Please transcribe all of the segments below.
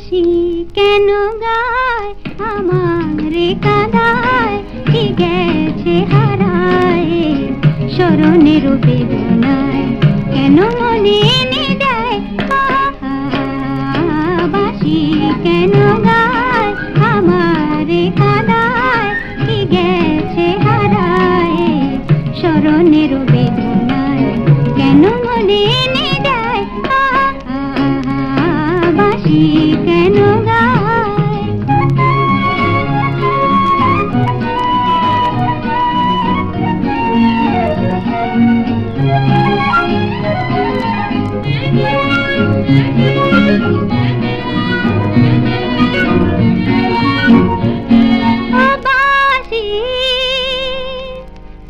বাঁশি কেন গায় আমারে কাঁদায়, কি গেছে হারায় স্মরণের বেদনায়, কেন মনে এনে দেয় বাঁশি কেন গায় আমারে কাঁদায়, কি গেছে হারায় স্মরণের বেদনায়, কেন মনে এনে দেয় বাঁশি কেন গায়।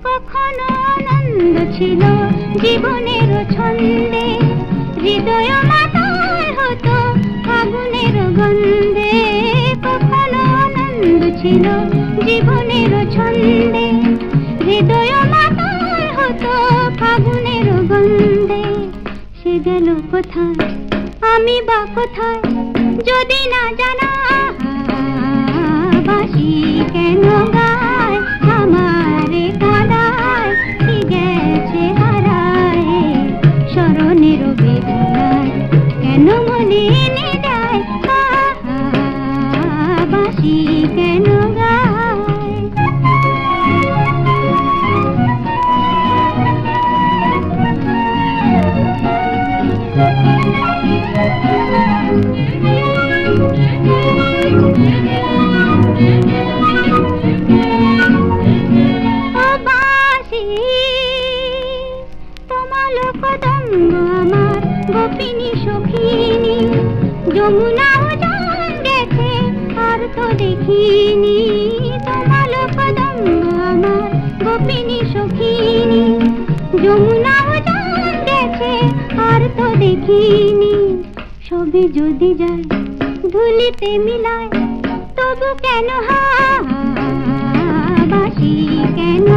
কখনো আনন্দ ছিল জীবনের ছন্দে, হৃদয় মাতায় হতো আগুনের গন্ধে, কখনো আনন্দ ছিল জীবনের ছন্দে, হৃদয় মাতায় হতো আগুনের গন্ধে, সে গেল কোথায় আমি বা কোথায় যদি না জানা, বাঁশি কেন গায় আমারে কাঁদায়, কি গেছে হারায় স্মরণের বেদনায়, কেন মনে এনে দেয় বাঁশি কেন গায়। তোমার কদম্ব আমার গোপিনী সখিনী, যমুনা উজান গেছে আর তো দেখিনি, তোমার কদম্ব আমার গোপিনী সখিনী, যমুনা উজান গেছে আর তো দেখিনি, সবে যদি যায় ধুলিতে মিলায় তবু কেন বাঁশি কেন